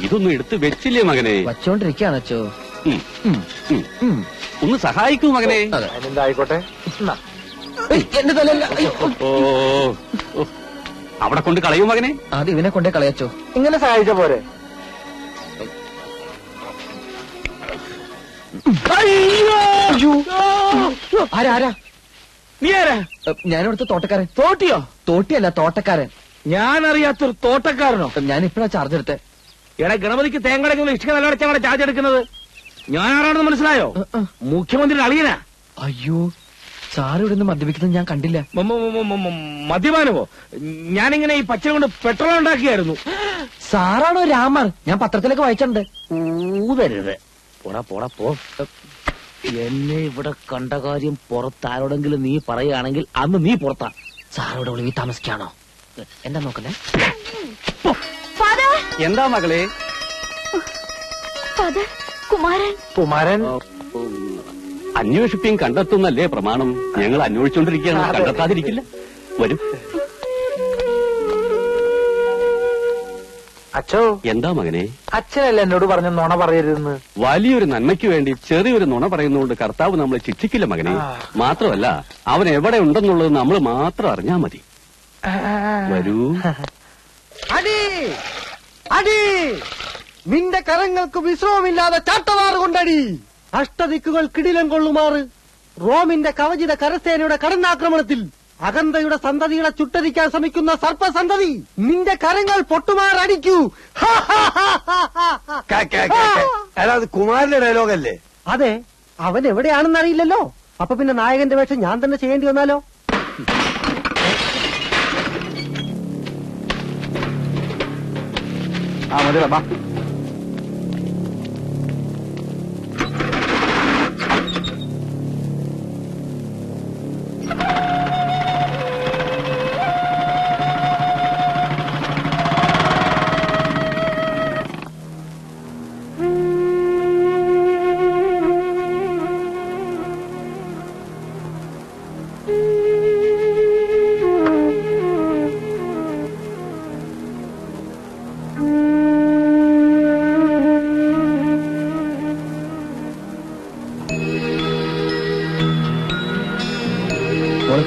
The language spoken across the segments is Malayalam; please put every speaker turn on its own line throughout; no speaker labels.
ഇതൊന്നും എടുത്ത് വെച്ചില്ലേ മകനെ?
വച്ചോണ്ടിരിക്കാണ് അച്ചോ.
ഒന്ന് സഹായിക്കൂ മകനെ.
ആയിക്കോട്ടെ.
എന്റെ തലല്ല.
അവിടെ കൊണ്ട് കളയൂ മകനെ.
ആദ്യം ഇവനെ കൊണ്ടേ കളയച്ചോ.
ഇങ്ങനെ സഹായിച്ച പോരെ?
ആരാ?
നീ ആരാ?
ഞാനിവിടുത്തെ തോട്ടക്കാരൻ.
തോട്ടിയോ?
തോട്ടിയല്ല, തോട്ടക്കാരൻ.
ഞാൻ അറിയാത്തൊരു തോട്ടക്കാരനോ?
ഞാൻ ഇപ്പഴാ ചാർജ് എടുത്തേ.
എടാ, ഗണപതിക്ക് തേങ്ങടക്കുന്ന ഇഷ്ടിക നിലവടച്ചാണ് ചാർജ് എടുക്കുന്നത്. ഞാൻ ആരാണെന്ന് മനസ്സിലായോ? മുഖ്യമന്ത്രിയുടെ അളിയനാ.
അയ്യോ, സാറ് ഇവിടെ നിന്ന് മദ്യപിക്കുന്നത് ഞാൻ കണ്ടില്ല.
മദ്യപാനമോ? ഞാനിങ്ങനെ ഈ പച്ച കൊണ്ട് പെട്രോൾ ഉണ്ടാക്കിയായിരുന്നു.
സാറാണോ രാമർ? ഞാൻ പത്രത്തിലൊക്കെ വായിച്ചിട്ടുണ്ട്.
ഊതരുത്. പോടാ പോടാ പോ. എന്നെ ഇവിടെ കണ്ട കാര്യം പുറത്താരോടെങ്കിലും നീ പറയുകയാണെങ്കിൽ അന്ന് നീ പുറത്താ.
സാറോട് ഒളിവി താമസിക്കാണോ? എന്താ നോക്കുന്നേ?
എന്താ മകളെ?
കുമാരൻ
അന്വേഷിപ്പിയും കണ്ടെത്തുന്നല്ലേ പ്രമാണം. ഞങ്ങൾ അന്വേഷിച്ചുകൊണ്ടിരിക്കുകയാണ്, കണ്ടെത്താതിരിക്കില്ല. വരും.
അച്ഛോ.
എന്താ മകനെ?
അച്ഛനല്ല എന്നോട് പറഞ്ഞ നുണ പറയരുതെന്ന്.
വലിയൊരു നന്മയ്ക്ക് വേണ്ടി ചെറിയൊരു നുണ പറയുന്നതുകൊണ്ട് കർത്താവ് നമ്മളെ ശിക്ഷിക്കില്ല മകനെ. മാത്രമല്ല, അവൻ എവിടെ ഉണ്ടെന്നുള്ളത് നമ്മൾ മാത്രം അറിഞ്ഞാ മതി. വരൂ.
അടി അടി, നിന്റെ കരങ്ങൾക്ക് വിശ്രമമില്ലാതെ ചാട്ടവാറ് കൊണ്ടടി. അഷ്ടദിക്കുകൾ കിടിലം കൊള്ളുമാറ് റോമിന്റെ കവചിത കരസേനയുടെ കടന്നാക്രമണത്തിൽ അകന്തയുടെ സന്തതികളെ ചുട്ടരിക്കാൻ ശ്രമിക്കുന്ന സർപ്പസന്തതി, നിന്റെ കരങ്ങൾ പൊട്ടുമാറടിക്കൂ.
അത് കുമാരന്റെ ഡയലോഗല്ലേ?
അതെ, അവൻ എവിടെയാണെന്ന് അറിയില്ലല്ലോ. അപ്പൊ പിന്നെ നായകന്റെ വേഷം ഞാൻ തന്നെ ചെയ്യേണ്ടി വന്നാലോ?
മതി.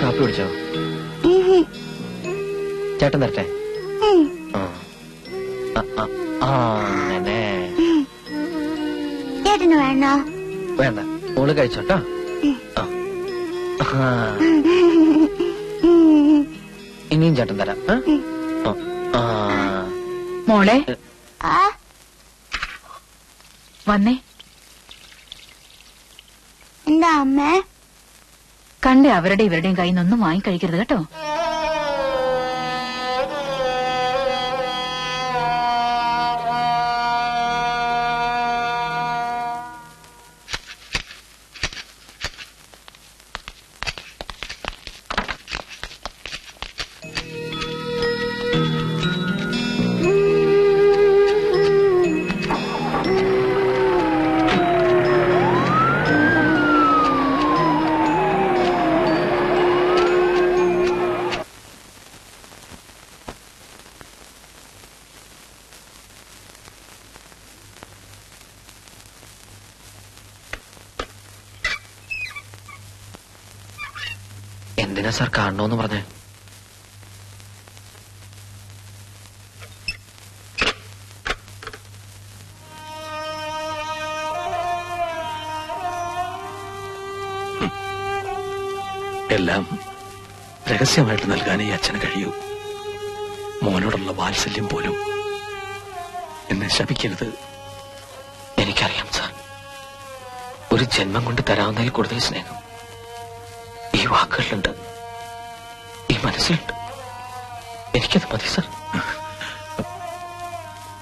കാപ്പി കുടിച്ചോ? ചേട്ടൻ തരട്ടെ? അങ്ങനെ
ചേട്ടന് വേണോ?
വേണ്ട, മോള് കഴിച്ചോട്ടോ. ഇനിയും ചേട്ടൻ തരാം.
മോളെ വന്നേ.
എന്താ അമ്മേ?
കണ്ടേ അവരുടെ ഇവരുടെയും കയ്യിൽ നിന്നൊന്നും വാങ്ങിക്കഴിക്കരുത് കേട്ടോ.
എന്തിനാ സാർ കാണണോന്ന് പറഞ്ഞേ?
എല്ലാം രഹസ്യമായിട്ട് നൽകാൻ ഈ അച്ഛന് കഴിയൂ. മോനോടുള്ള വാത്സല്യം പോലും എന്നെ ശപിക്കരുത്.
എനിക്കറിയാം സാർ, ഒരു ജന്മം കൊണ്ട് തരാവുന്നതിൽ കൂടുതൽ സ്നേഹം ഈ വാക്കുകളിലുണ്ട്, ഈ മനസ്സിലുണ്ട്. എനിക്കത് മതി സാർ.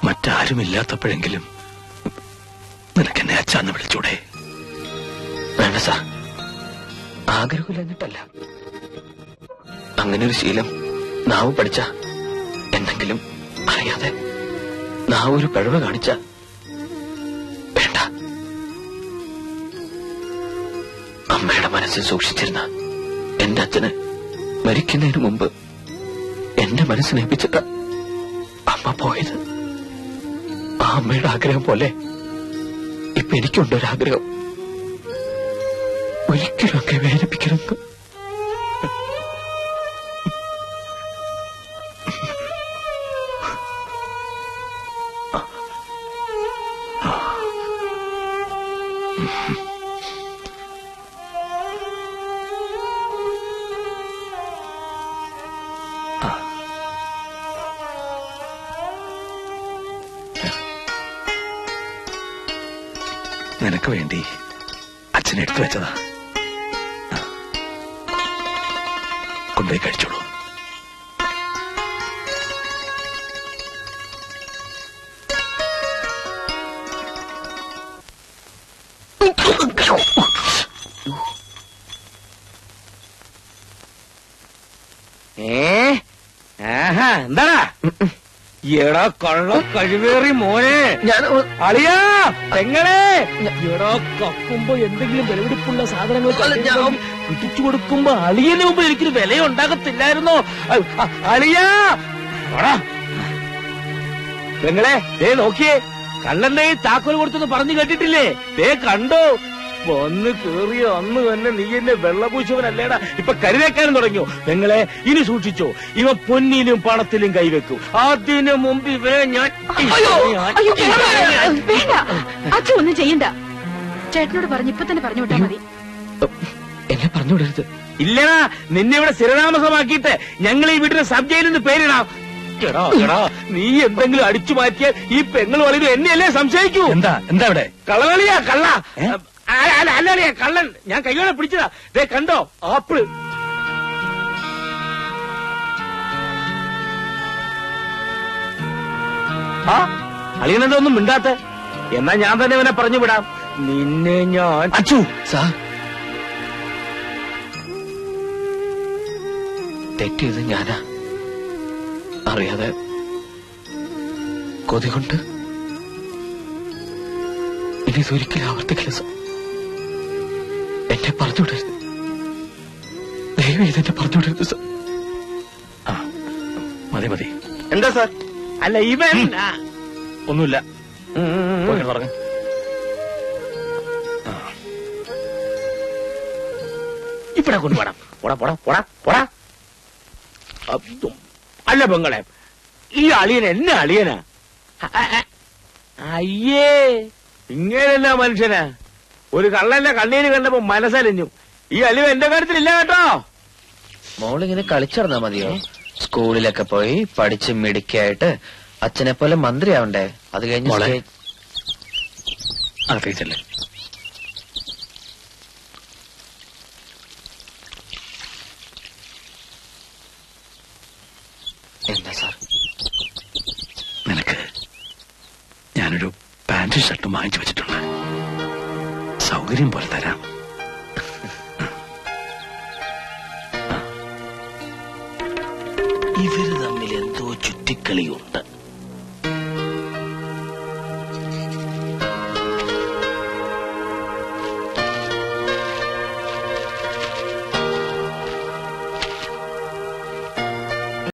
മറ്റാരുമില്ലാത്തപ്പോഴെങ്കിലും നിനക്കെന്നെ അച്ഛാന്ന് വിളിച്ചൂടെ?
വേണ്ട സാർ, ആഗ്രഹമില്ലെന്നിട്ടല്ല. അങ്ങനെ ഒരു ശീലം നാവ് പഠിച്ച, എന്തെങ്കിലും അറിയാതെ നാവ് ഒരു കഴിവ് കാണിച്ച വേണ്ട. അമ്മയുടെ മനസ്സിൽ സൂക്ഷിച്ചിരുന്ന എന്റെ അച്ഛന് മരിക്കുന്നതിന് മുമ്പ് എന്റെ മനസ്സിനേൽപ്പിച്ചിട്ട അമ്മ പോയത്. ആ അമ്മയുടെ ആഗ്രഹം പോലെ ഇപ്പൊ എനിക്കുണ്ടൊരാഗ്രഹം. ഒരിക്കലും ഒക്കെ വേദനിപ്പിക്കരുത്.
നിനക്ക് വേണ്ടി അച്ഛൻ എടുത്തു വെച്ചതാ. കൊണ്ടുപോയി കഴിച്ചോളൂ.
എന്താടാ എടാ കള്ള കഴിവേറി മോനെ,
ഞാൻ
അളിയാ പെങ്ങളെ, എടാ കക്കുമ്പോ എന്തെങ്കിലും വിലപിടിപ്പുള്ള സാധനങ്ങൾ പിടിച്ചു കൊടുക്കുമ്പോ അളിയന് മുമ്പ് എനിക്കൊരു വില ഉണ്ടാകത്തില്ലായിരുന്നോ? അളിയാ പെങ്ങളെ, ദേ നോക്കിയേ, കള്ളന്റെ താക്കോൽ കൊടുത്തെന്ന് പറഞ്ഞു കേട്ടിട്ടില്ലേ? ദേ കണ്ടോ, വന്ന് കേറിയ അന്ന് തന്നെ നീ എന്നെ വെള്ളപൂശവനല്ലേടാ. ഇപ്പൊ കരുതേക്കാനും തുടങ്ങിയോ? പെങ്ങളെ, ഇനി സൂക്ഷിച്ചോ, ഇവ പൊന്നിലും പണത്തിലും കൈവെക്കും. അതിനു മുമ്പ് ഇവരെ ഞാൻ
അച്ഛൻ ഒന്നും ചെയ്യണ്ട. ചേട്ടനോട് പറഞ്ഞു ഇപ്പൊ തന്നെ പറഞ്ഞു വിട്ടാ മതി.
എന്നെ പറഞ്ഞുവിടരുത്.
ഇല്ലടാ, നിന്നെ ഇവിടെ സ്ഥിരതാമസമാക്കിയിട്ട് ഞങ്ങൾ ഈ വീട്ടിന് സബ് ജയിലെന്ന് പേരിടാം. എടാ എടാ, നീ എന്തെങ്കിലും അടിച്ചു മാറ്റിയാൽ ഈ പെങ്ങൾ വളരെ എന്നെയല്ലേ സംശയിക്കൂ.
എന്താ ഇവിടെ?
കള്ളകളിയാ, കള്ള അല്ലടിയാ, കള്ളൻ. ഞാൻ കൈയോടെ പിടിച്ചതാ. ദേ കണ്ടോ, ആപ്പിള്. ആ അളിയനെന്താ ഒന്നും മിണ്ടാത്ത? എന്നാ ഞാൻ തന്നെ ഇവനെ പറഞ്ഞു വിടാം. നിന്നെ ഞാൻ
അച്ചു
സാർ, തെറ്റ് ചെയ്ത് ഞാനാ. അറിയാതെ കൊതി കൊണ്ട് ഇനി ഇതൊരിക്കലും ആവർത്തിക്കില്ല സാർ. എന്നെ പറഞ്ഞുവിടരുത്, ദയവ് ചെയ്ത് എന്നെ പറഞ്ഞുവിടരുത് സാർ.
ആ മതി മതി.
എന്താ സാർ? അല്ല ഇവൻ
ഒന്നുമില്ല, പറഞ്ഞു.
ഇവിടെ കൊണ്ടുപോടാം. പോടാ പോടാ പോടാ പോടാ. അല്ല പെങ്ങളെ, ഈ അളിയൻ എന്നെ അളിയനാ? അയ്യേ, ഇങ്ങനെയല്ല മനുഷ്യനാ. ഒരു കള്ളന്റെ കണ്ണീര് കണ്ടപ്പോ മനസ്സലിഞ്ഞു. ഈ അലിവ് എന്റെ കാര്യത്തിലില്ല കേട്ടോ.
മോളിങ്ങനെ കളിച്ചിറന്നാ മതിയോ? സ്കൂളിലൊക്കെ പോയി പഠിച്ച് മിടുക്കിയായിട്ട് അച്ഛനെ പോലെ മന്ത്രിയാവണ്ടേ? അത് കഴിഞ്ഞ്
അകത്തേക്കല്ലേ.
എന്താ സാർ?
നിനക്ക് ഞാനൊരു പാന്റും ഷർട്ടും വാങ്ങിച്ചു വെച്ചിട്ടുണ്ട്. സൗകര്യം പോലെ തരാം.
ഇവര് തമ്മിൽ എന്തോ ചുറ്റിക്കളിയുണ്ട്.